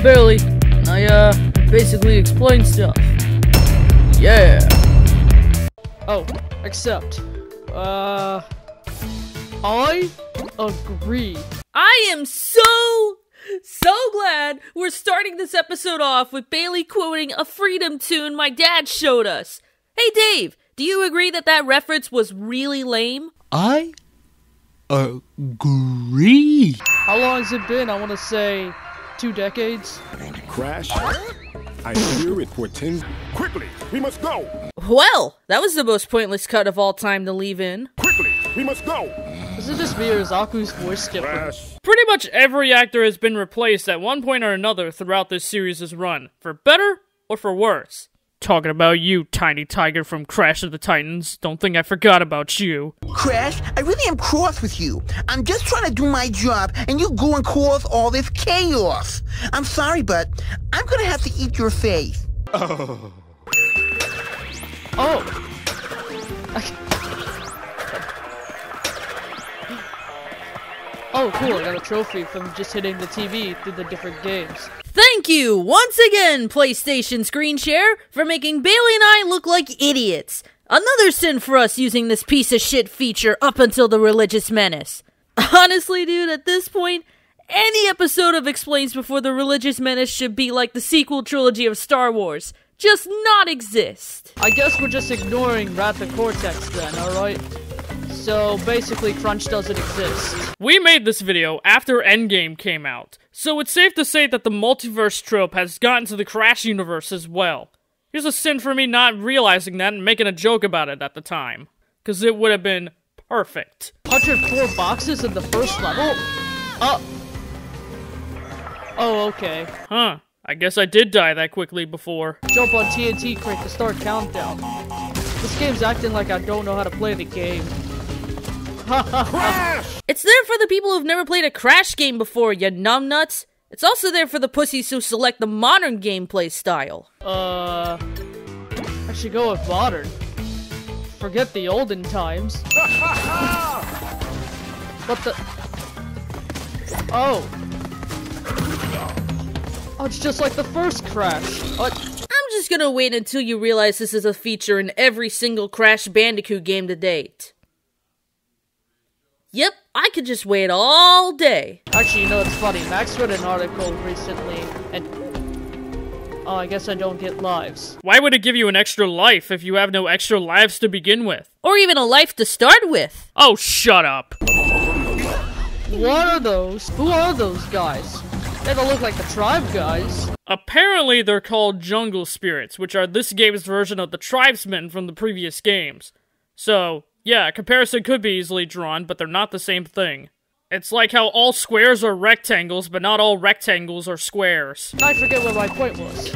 Bailey. I, basically explain stuff. Yeah. Oh, except, I agree. I am so glad we're starting this episode off with Bailey quoting a Freedom tune my dad showed us. Hey Dave, do you agree that that reference was really lame? I agree. How long has it been? I want to say 2 decades. Crash. I hear it portends. Quickly, we must go. Well, that was the most pointless cut of all time to leave in. Quickly, we must go. Is it just me or is Aku's voice different? Crash. Pretty much every actor has been replaced at one point or another throughout this series' run, for better or for worse. Talking about you, Tiny Tiger from Crash of the Titans. Don't think I forgot about you. Crash, I really am cross with you. I'm just trying to do my job, and you go and cause all this chaos. I'm sorry, but I'm gonna have to eat your face. Oh. Oh. Oh, cool, I got a trophy from just hitting the TV through the different games. Thank you, once again, PlayStation Screen Share, for making Bailey and I look like idiots. Another sin for us using this piece of shit feature up until the Religious Menace. Honestly, dude, at this point, any episode of Explains Before the Religious Menace should be like the sequel trilogy of Star Wars. Just not exist. I guess we're just ignoring Wrath of Cortex then, alright? So basically Crunch doesn't exist. We made this video after Endgame came out, so it's safe to say that the multiverse trope has gotten to the Crash universe as well. Here's a sin for me not realizing that and making a joke about it at the time, cause it would have been perfect. 104 boxes in the first level? Oh, okay. Huh, I guess I did die that quickly before. Jump on TNT crate to start countdown. This game's acting like I don't know how to play the game. Crash! It's there for the people who've never played a Crash game before, you numbnuts. It's also there for the pussies who select the modern gameplay style. I should go with modern. Forget the olden times. What the? Oh, it's just like the first Crash. I'm just gonna wait until you realize this is a feature in every single Crash Bandicoot game to date. Yep, I could just wait all day. Actually, you know, it's funny. Max read an article recently, and... oh, I guess I don't get lives. Why would it give you an extra life if you have no extra lives to begin with? Or even a life to start with. Oh, shut up. What are those? Who are those guys? They don't look like the Tribe guys. Apparently, they're called Jungle Spirits, which are this game's version of the Tribesmen from the previous games. So... yeah, a comparison could be easily drawn, but they're not the same thing. It's like how all squares are rectangles, but not all rectangles are squares. I forget what my point was.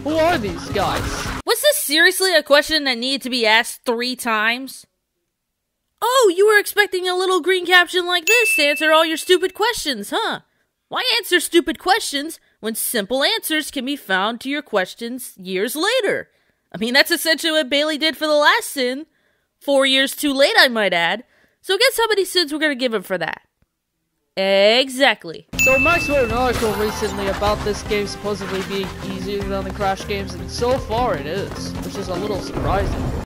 Who are these guys? Was this seriously a question that needed to be asked 3 times? Oh, you were expecting a little green caption like this to answer all your stupid questions, huh? Why answer stupid questions when simple answers can be found to your questions years later? I mean, that's essentially what Bailey did for the last sin. 4 years too late, I might add. So guess how many sins we're gonna give him for that? Exactly. So Max wrote an article recently about this game supposedly being easier than the Crash games, and so far it is, which is a little surprising.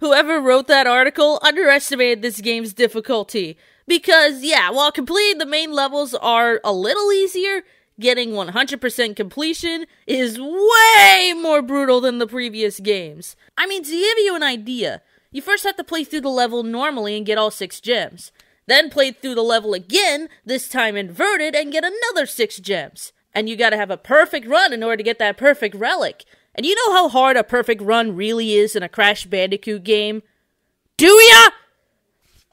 Whoever wrote that article underestimated this game's difficulty. Because, yeah, while completing the main levels are a little easier, getting 100% completion is way more brutal than the previous games. I mean, to give you an idea, you first have to play through the level normally and get all 6 gems. Then play through the level again, this time inverted, and get another 6 gems. And you gotta have a perfect run in order to get that perfect relic. And you know how hard a perfect run really is in a Crash Bandicoot game? Do ya?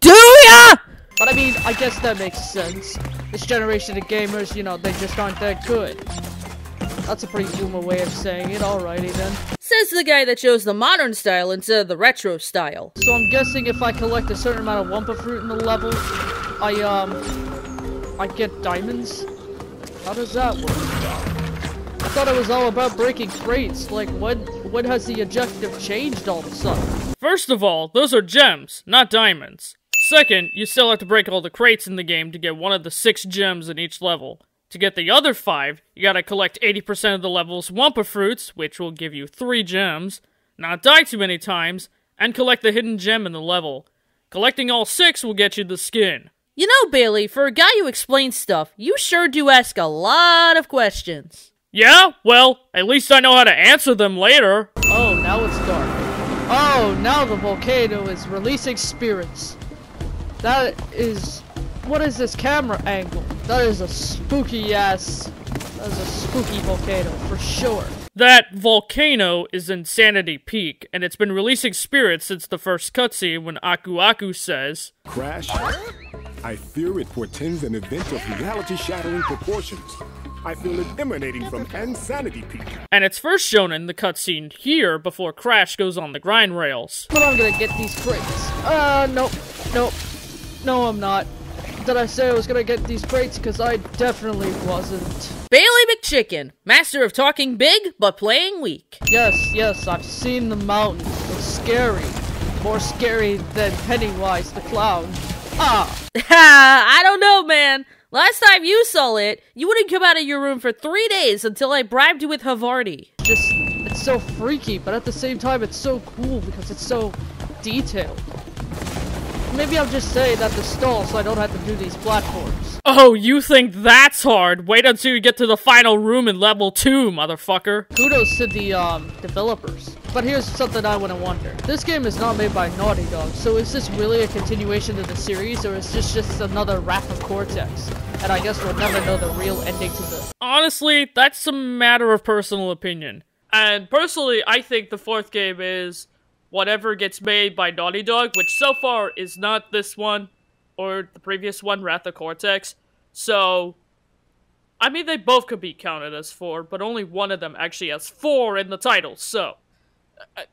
Do ya? But I mean, I guess that makes sense. This generation of gamers, you know, they just aren't that good. That's a pretty boomer way of saying it, alrighty then. Says the guy that chose the modern style instead of the retro style. So I'm guessing if I collect a certain amount of Wumpa Fruit in the level, I get diamonds? How does that work? I thought it was all about breaking crates. Like, when has the objective changed all of a sudden? First of all, those are gems, not diamonds. Second, you still have to break all the crates in the game to get one of the 6 gems in each level. To get the other 5, you gotta collect 80% of the level's Wumpa Fruits, which will give you 3 gems, not die too many times, and collect the hidden gem in the level. Collecting all 6 will get you the skin. You know, Bailey, for a guy who explains stuff, you sure do ask a lot of questions. Yeah? Well, at least I know how to answer them later. Oh, now it's dark. Oh, now the volcano is releasing spirits. That is... What is this camera angle? That is a spooky volcano, for sure. That volcano is Insanity Peak, and it's been releasing spirits since the first cutscene when Aku Aku says, Crash, I fear it portends an event of reality-shattering proportions. I feel it emanating from Insanity Peak. And it's first shown in the cutscene here before Crash goes on the grind rails. But I'm gonna get these crates. Nope. No, I'm not. Did I say I was gonna get these crates? Because I definitely wasn't. Bailey McChicken, master of talking big, but playing weak. Yes, I've seen the mountain. It's scary. More scary than Pennywise the clown. I don't know, man. Last time you saw it, you wouldn't come out of your room for 3 days until I bribed you with Havarti. It's so freaky, but at the same time, it's so cool because it's so detailed. Maybe I'm just saying that to stall so I don't have to do these platforms. Oh, you think that's hard? Wait until you get to the final room in level 2, motherfucker. Kudos to the, developers. But here's something I want to wonder. This game is not made by Naughty Dog, so is this really a continuation of the series, or is this just another Wrath of Cortex? And I guess we'll never know the real ending to this. Honestly, that's a matter of personal opinion. And personally, I think the 4th game is whatever gets made by Naughty Dog, which so far is not this one, or the previous one, Wrath of Cortex. So, I mean, they both could be counted as 4, but only one of them actually has 4 in the title, so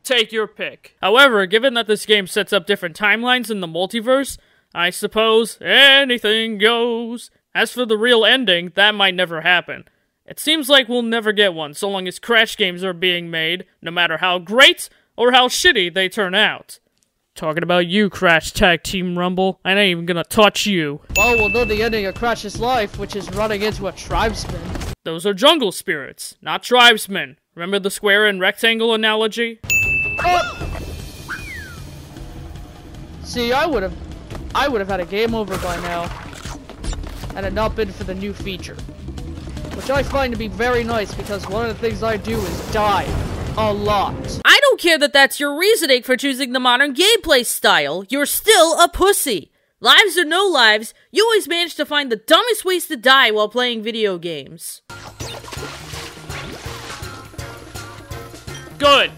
take your pick. However, given that this game sets up different timelines in the multiverse, I suppose anything goes. As for the real ending, that might never happen. It seems like we'll never get one so long as Crash games are being made, no matter how great or how shitty they turn out. Talking about you, Crash Tag Team Rumble. I ain't even gonna touch you. Well, we'll know the ending of Crash's life, which is running into a tribesman. Those are jungle spirits, not tribesmen. Remember the square and rectangle analogy? See, I would have had a game over by now, had it not been for the new feature. Which I find to be very nice, because one of the things I do is die. A lot. I don't care that that's your reasoning for choosing the modern gameplay style. You're still a pussy. Lives or no lives, you always manage to find the dumbest ways to die while playing video games. Good.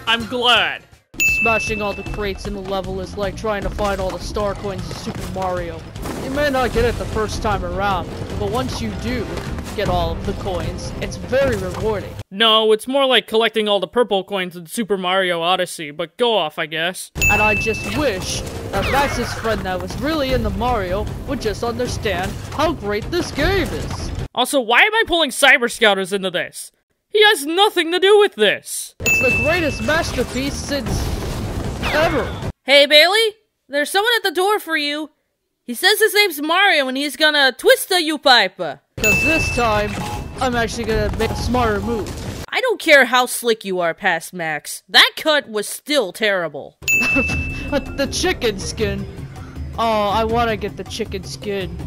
I'm glad. Smashing all the crates in the level is like trying to find all the star coins in Super Mario. You may not get it the first time around, but once you do get all of the coins, it's very rewarding. No, it's more like collecting all the purple coins in Super Mario Odyssey, but go off, I guess. And I just wish that Max's friend that was really into Mario would just understand how great this game is. Also, why am I pulling Cyber Scouters into this? He has nothing to do with this. It's the greatest masterpiece since ever. Hey, Bailey, there's someone at the door for you. He says his name's Mario and he's gonna twist you pipe. Because this time, I'm actually gonna make a smarter move. I don't care how slick you are, past Max. That cut was still terrible. The chicken skin. Oh, I wanna get the chicken skin.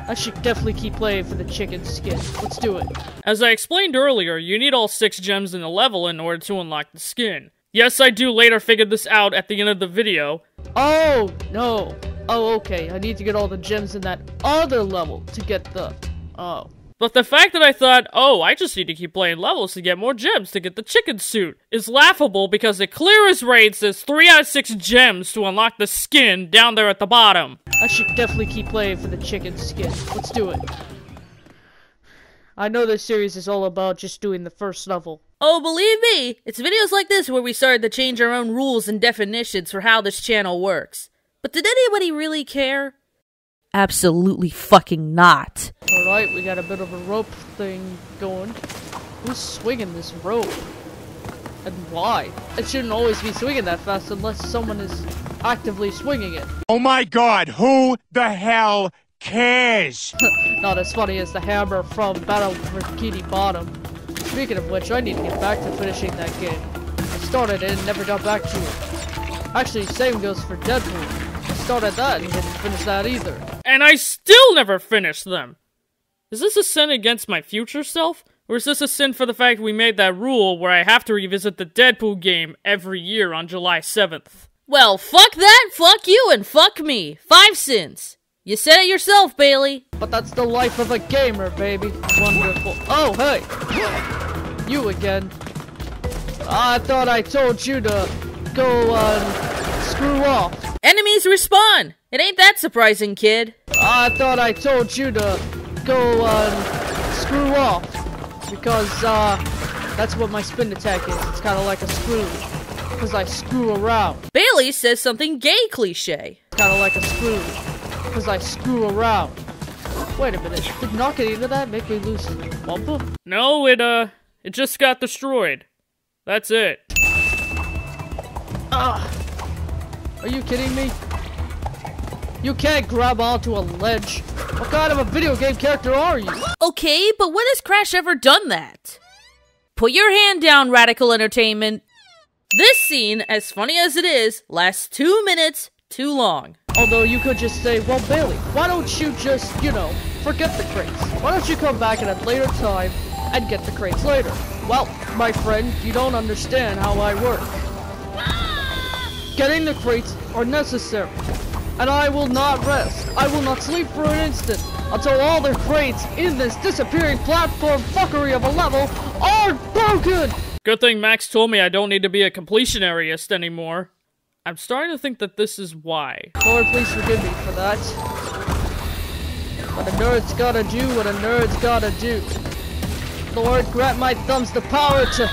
I should definitely keep playing for the chicken skin. Let's do it. As I explained earlier, you need all 6 gems in the level in order to unlock the skin. Yes, I do later figure this out at the end of the video. Oh, no. Oh, okay. I need to get all the gems in that other level to get the... Oh. But the fact that I thought, oh, I just need to keep playing levels to get more gems to get the chicken suit is laughable because it clear as rain says 3 out of 6 gems to unlock the skin down there at the bottom. I should definitely keep playing for the chicken skin. Let's do it. I know this series is all about just doing the first level. Oh, believe me, it's videos like this where we started to change our own rules and definitions for how this channel works. But did anybody really care? Absolutely fucking not. Alright, we got a bit of a rope thing going. Who's swinging this rope? And why? It shouldn't always be swinging that fast unless someone is actively swinging it. Oh my god, who the hell cares? Not as funny as the hammer from Battle for Bikini Bottom. Speaking of which, I need to get back to finishing that game. I started it and never got back to it. Actually, same goes for Deadpool. I started that and didn't finish that either. And I still never finished them! Is this a sin against my future self? Or is this a sin for the fact we made that rule where I have to revisit the Deadpool game every year on July 7th? Well, fuck that, fuck you, and fuck me. 5 sins. You said it yourself, Bailey. But that's the life of a gamer, baby. Wonderful. Oh, hey! You again. I thought I told you to go, screw off. Enemies respawn! It ain't that surprising, kid. I thought I told you to go, screw off. Because, that's what my spin attack is. It's kind of like a screw. Because I screw around. Bailey says something gay cliche. Kind of like a screw. Because I screw around. Wait a minute. Did knocking into that make me lose bumper? No, it just got destroyed. That's it. Are you kidding me? You can't grab onto a ledge. What kind of a video game character are you? Okay, but when has Crash ever done that? Put your hand down, Radical Entertainment. This scene, as funny as it is, lasts 2 minutes too long. Although you could just say, well, Bailey, why don't you just, forget the crates? Why don't you come back at a later time and get the crates later? Well, my friend, you don't understand how I work. Getting the crates are necessary. And I will not rest. I will not sleep for an instant until all the crates in this disappearing platform fuckery of a level are broken! Good thing Max told me I don't need to be a completionaryist anymore. I'm starting to think that this is why. Lord, please forgive me for that. What a nerd's gotta do, what a nerd's gotta do. Lord, grant my thumbs the power to...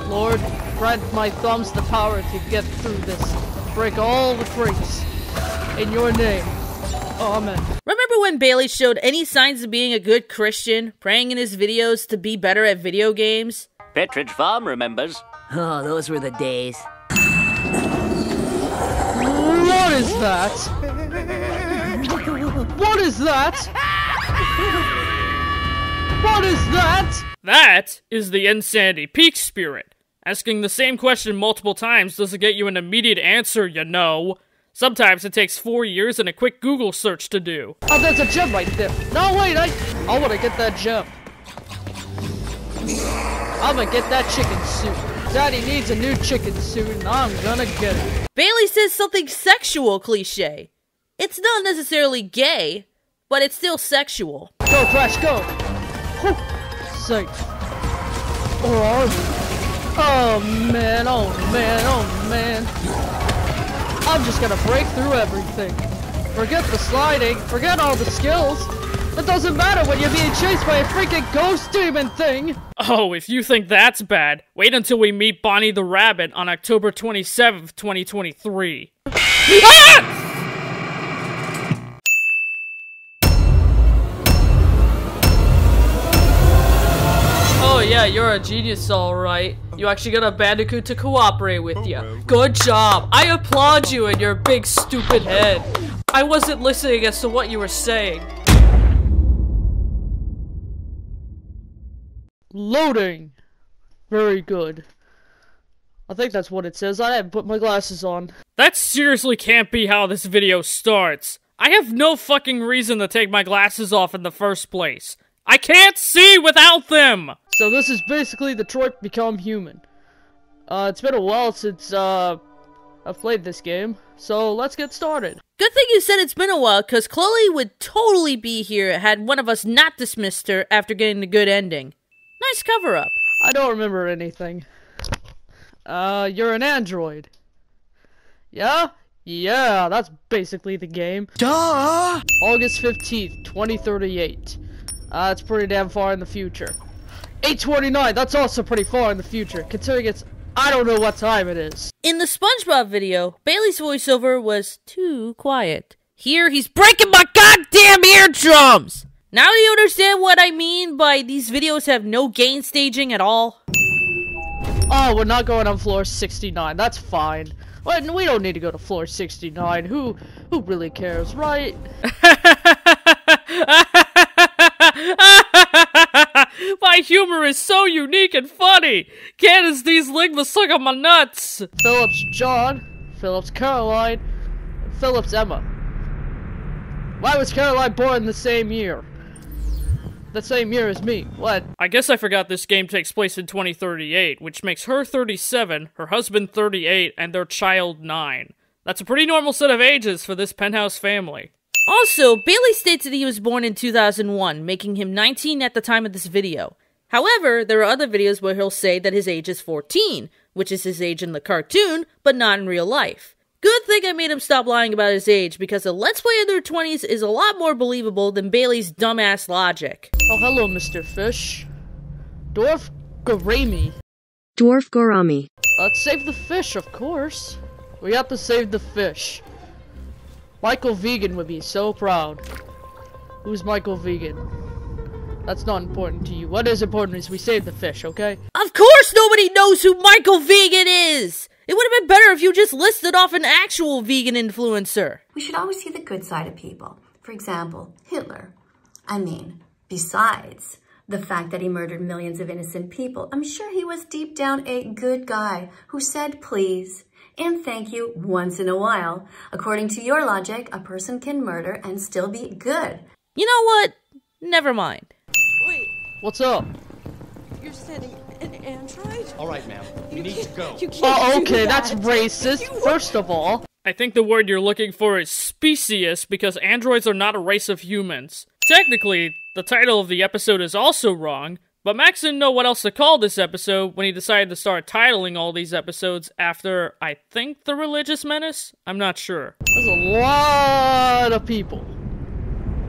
Lord, grant my thumbs the power to get through this. Break all the crates. In your name. Amen. Remember when Bailey showed any signs of being a good Christian, praying in his videos to be better at video games? Petridge Farm remembers. Oh, those were the days. What is that? What is that? What is that? That is the Insanity Peak spirit. Asking the same question multiple times doesn't get you an immediate answer, you know. Sometimes it takes 4 years and a quick Google search to do. Oh, there's a gem right there. No, wait, I want to get that gem. I'm gonna get that chicken suit. Daddy needs a new chicken suit, and I'm gonna get it. Bailey says something sexual cliche. It's not necessarily gay, but it's still sexual. Go, Crash, go! Whew. Safe. Or are we? Oh man, oh man, oh man. I'm just gonna break through everything. Forget the sliding, forget all the skills. It doesn't matter when you're being chased by a freaking ghost demon thing. Oh, if you think that's bad, wait until we meet Bonnie the Rabbit on October 27th, 2023. Ah! Oh yeah, you're a genius, alright. You actually got a Bandicoot to cooperate with you. Good job. I applaud you and your big stupid head. I wasn't listening as to what you were saying. Loading. Very good. I think that's what it says. I haven't put my glasses on. That seriously can't be how this video starts. I have no fucking reason to take my glasses off in the first place. I can't see without them! So this is basically Detroit Become Human. It's been a while since, I've played this game, so let's get started. Good thing you said it's been a while, cause Chloe would totally be here had one of us not dismissed her after getting the good ending. Nice cover-up. I don't remember anything. You're an android. Yeah? Yeah, that's basically the game. Duh! August 15th, 2038. That's pretty damn far in the future. 8:29, that's also pretty far in the future, considering it's... I don't know what time it is. In the SpongeBob video, Bailey's voiceover was too quiet. Here, he's breaking my goddamn eardrums! Now do you understand what I mean by these videos have no gain staging at all? Oh, we're not going on floor 69. That's fine. Well, we don't need to go to floor 69. Who really cares, right? My humor is so unique and funny. Candace D's Ligma suck on my nuts. Phillips John, Phillips Caroline, and Phillips Emma. Why was Caroline born the same year? The same year as me. What? I guess I forgot this game takes place in 2038, which makes her 37, her husband 38, and their child 9. That's a pretty normal set of ages for this penthouse family. Also, Bailey states that he was born in 2001, making him 19 at the time of this video. However, there are other videos where he'll say that his age is 14, which is his age in the cartoon, but not in real life. Good thing I made him stop lying about his age, because a Let's Play in their 20s is a lot more believable than Bailey's dumbass logic. Oh, hello, Mr. Fish. Dwarf Gorami. Dwarf Gorami. Let's save the fish, of course. We have to save the fish. Michael Vegan would be so proud. Who's Michael Vegan? That's not important to you. What is important is we save the fish, okay? Of course nobody knows who Michael Vegan is! It would have been better if you just listed off an actual vegan influencer. We should always see the good side of people. For example, Hitler. I mean, besides the fact that he murdered millions of innocent people, I'm sure he was deep down a good guy who said please and thank you once in a while. According to your logic, a person can murder and still be good. You know what? Never mind. Wait, What's up? you're sending an android? All right, ma'am. You need to go. You can't Oh, do okay, that. that's racist, first of all. I think the word you're looking for is specious, because androids are not a race of humans. Technically, the title of the episode is also wrong, but Max didn't know what else to call this episode when he decided to start titling all these episodes after, I think, The Religious Menace? I'm not sure. There's a lot of people.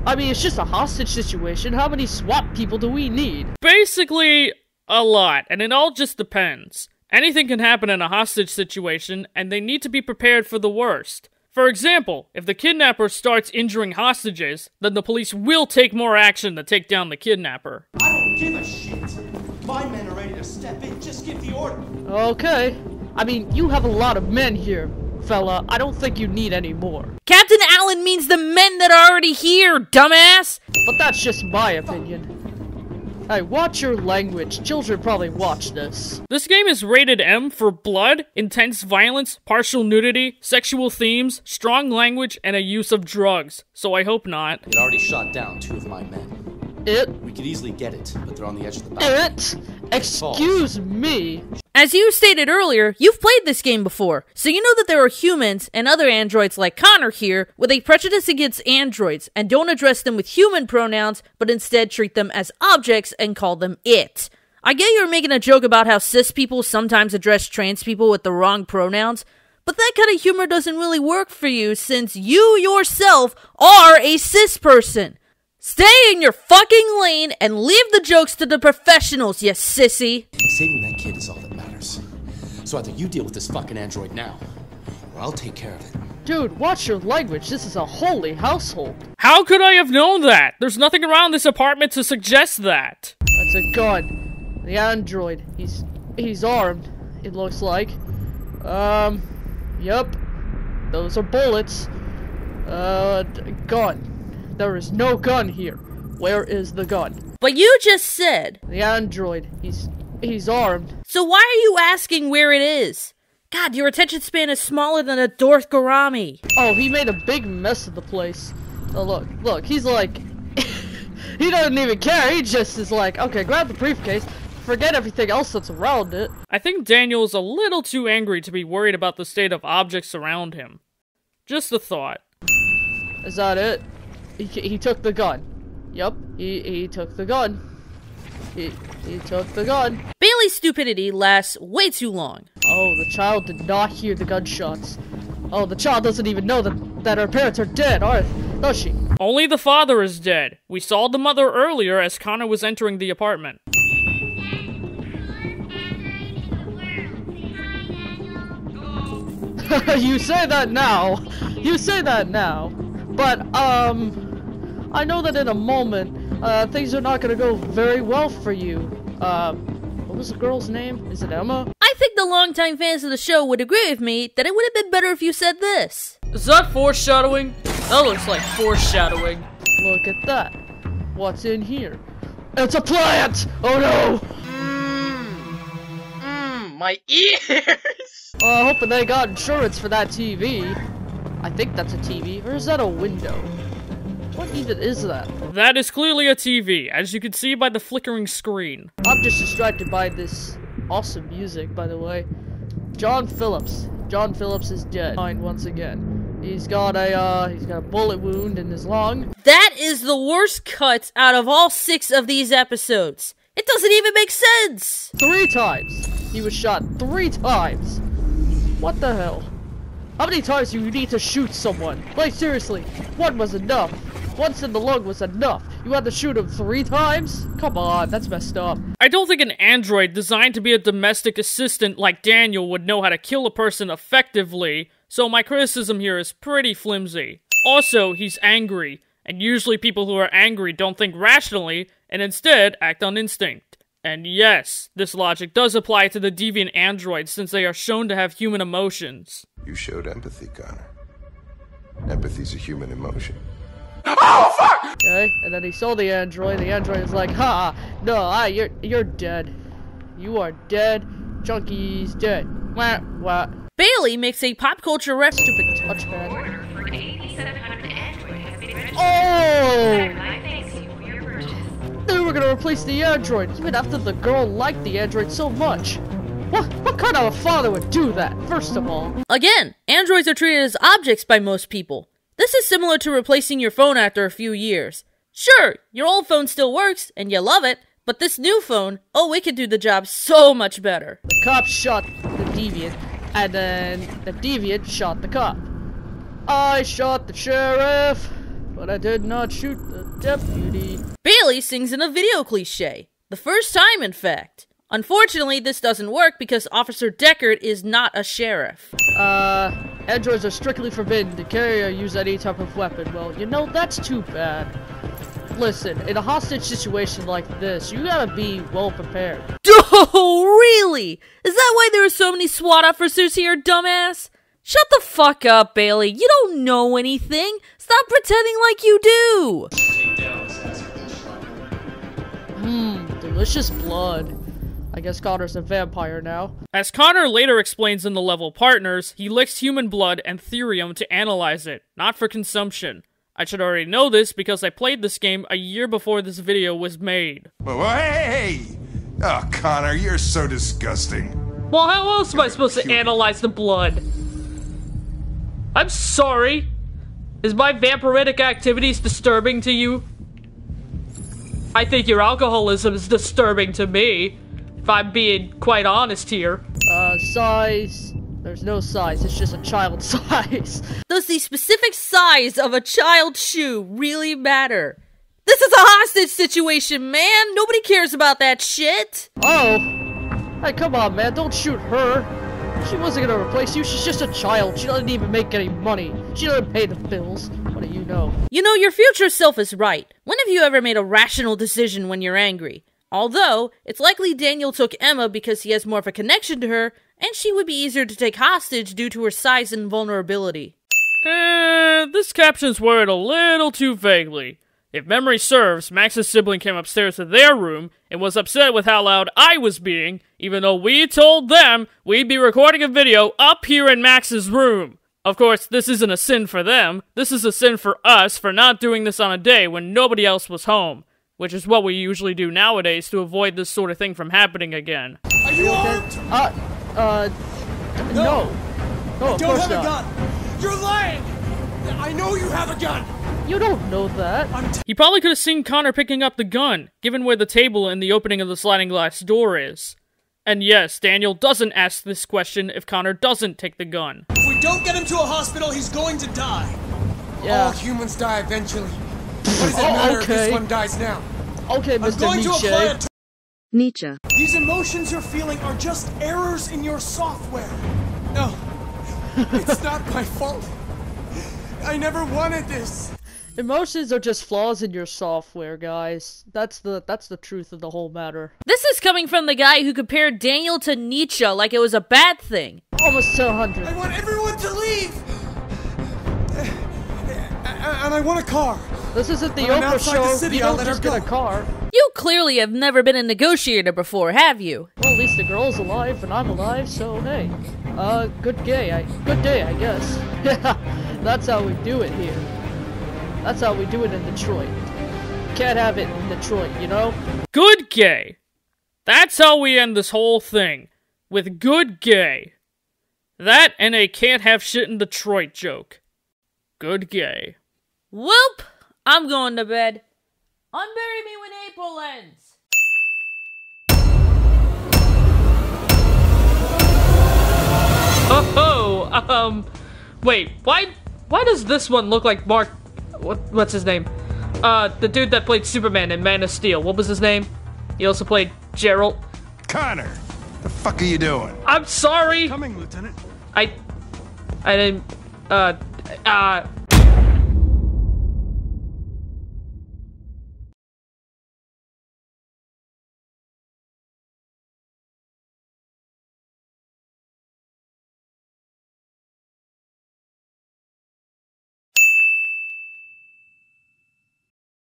I mean, it's just a hostage situation. How many SWAT people do we need? Basically, a lot, and it all just depends. Anything can happen in a hostage situation, and they need to be prepared for the worst. For example, if the kidnapper starts injuring hostages, then the police will take more action to take down the kidnapper. I don't give a shit. My men are ready to step in. Just give the order. Okay. I mean, you have a lot of men here, fella. I don't think you need any more. Captain Allen means the men that are already here, dumbass! But that's just my opinion. Hey, watch your language. Children probably watch this. This game is rated M for blood, intense violence, partial nudity, sexual themes, strong language, and a use of drugs. So I hope not. It already shot down 2 of my men. We could easily get it, but they're on the edge of the battle. Excuse me? As you stated earlier, you've played this game before, so you know that there are humans and other androids like Connor here with a prejudice against androids and don't address them with human pronouns, but instead treat them as objects and call them it. I get you're making a joke about how cis people sometimes address trans people with the wrong pronouns, but that kind of humor doesn't really work for you since you yourself are a cis person. Stay in your fucking lane and leave the jokes to the professionals, you sissy. Saving that kid is all that matters. So either you deal with this fucking android now, or I'll take care of it. Dude, watch your language. This is a holy household. How could I have known that? There's nothing around this apartment to suggest that. That's a gun. The android. He's armed, it looks like. Yep. Those are bullets. Gun. There is no gun here. Where is the gun? But you just said... The android. He's armed. So why are you asking where it is? God, your attention span is smaller than a Dwarf Gorami. Oh, he made a big mess of the place. Oh, look, he's like... he doesn't even care. He just is like, okay, grab the briefcase. Forget everything else that's around it. I think Daniel is a little too angry to be worried about the state of objects around him. Just a thought. Is that it? He took the gun. Yep, he took the gun. He took the gun. Bailey's stupidity lasts way too long. Oh, the child did not hear the gunshots. Oh, the child doesn't even know that her parents are dead, does she? Only the father is dead. We saw the mother earlier as Connor was entering the apartment. You say that now. You say that now. But, I know that in a moment, things are not gonna go very well for you. What was the girl's name? Is it Emma? I the longtime fans of the show would agree with me that it would have been better if you said this. Is that foreshadowing? That looks like foreshadowing. Look at that. What's in here? It's a plant! Oh no! My ears! Hoping they got insurance for that TV. I think that's a TV, or is that a window? What even is that? That is clearly a TV, as you can see by the flickering screen. I'm just distracted by this awesome music, by the way. John Phillips. John Phillips is dead. Fine, once again. He's got a bullet wound in his lung. That is the worst cut out of all 6 of these episodes. It doesn't even make sense! 3 times! He was shot 3 times! What the hell? How many times do you need to shoot someone? Like, seriously, 1 was enough. Once in the lung was enough. You had to shoot him 3 times? Come on, that's messed up. I don't think an android designed to be a domestic assistant like Daniel would know how to kill a person effectively, so my criticism here is pretty flimsy. Also, he's angry, and usually people who are angry don't think rationally, and instead act on instinct. And yes, this logic does apply to the deviant androids since they are shown to have human emotions. You showed empathy, Connor. Empathy's a human emotion. Oh, fuck! Okay, and then he saw the android is like, ha, no, you're dead. You are dead. Chunky's dead. Wah, wah. Bailey makes a pop culture reference. Stupid touchpad. Oh! They were gonna replace the android, even after the girl liked the android so much. What kind of a father would do that, first of all? Again, androids are treated as objects by most people. This is similar to replacing your phone after a few years. Sure, your old phone still works, and you love it, but this new phone, oh, it can do the job so much better. The cop shot the deviant, and then the deviant shot the cop. I shot the sheriff, but I did not shoot the deputy. Bailey sings in a video cliche. The first time, in fact. Unfortunately, this doesn't work because Officer Deckard is not a sheriff. Androids are strictly forbidden to carry or use any type of weapon. Well, you know, that's too bad. Listen, in a hostage situation like this, you gotta be well prepared. Oh, really? Is that why there are so many SWAT officers here, dumbass? Shut the fuck up, Bailey. You don't know anything. Stop pretending like you do. Delicious blood. I guess Connor's a vampire now. As Connor later explains in the level Partners, he licks human blood and therium to analyze it, not for consumption. I should already know this because I played this game a year before this video was made. Whoa, hey! Oh, Connor, you're so disgusting. Well, how else am I supposed to analyze the blood? I'm sorry. Is my vampiric activities disturbing to you? I think your alcoholism is disturbing to me, if I'm being quite honest here. Size. There's no size, it's just a child size. Does the specific size of a child's shoe really matter? This is a hostage situation, man! Nobody cares about that shit! Oh! Hey, come on, man, don't shoot her! She wasn't gonna replace you, she's just a child. She doesn't even make any money. She doesn't pay the bills. What do you know? You know, your future self is right. When have you ever made a rational decision when you're angry? Although, it's likely Daniel took Emma because he has more of a connection to her, and she would be easier to take hostage due to her size and vulnerability. This caption's worded a little too vaguely. If memory serves, Max's sibling came upstairs to their room and was upset with how loud I was being, even though we told them we'd be recording a video up here in Max's room. Of course, this isn't a sin for them. This is a sin for us for not doing this on a day when nobody else was home, which is what we usually do nowadays to avoid this sort of thing from happening again. Are you armed? No. No, of course not. Don't have a gun. You're lying. I know you have a gun. You don't know that. He probably could have seen Connor picking up the gun, given where the table and the opening of the sliding glass door is. And yes, Daniel doesn't ask this question if Connor doesn't take the gun. If we don't get him to a hospital, he's going to die. Yeah. All humans die eventually. What does it matter if this one dies now? Okay, I'm Mr. going to Nietzsche. apply a Nietzsche. These emotions you're feeling are just errors in your software. No, it's not my fault. I never wanted this. Emotions are just flaws in your software, guys. That's the truth of the whole matter. This is coming from the guy who compared Daniel to Nietzsche like it was a bad thing. Almost to 100. I want everyone to leave! And I want a car. This isn't the When I'm Oprah outside show. the city, You I'll don't let her just get a go. car. You clearly have never been a negotiator before, have you? Well, at least the girl's alive and I'm alive, so hey. Good day, I guess. Yeah, that's how we do it here. That's how we do it in Detroit. Can't have it in Detroit, you know? Good gay. That's how we end this whole thing. With good gay. That and a can't have shit in Detroit joke. Good gay. Whoop! I'm going to bed. Unbury me when April ends. Wait, why does this one look like Mark... What's his name? The dude that played Superman in Man of Steel. What was his name? He also played Gerald. Connor, the fuck are you doing? I'm sorry! Coming, Lieutenant. I didn't...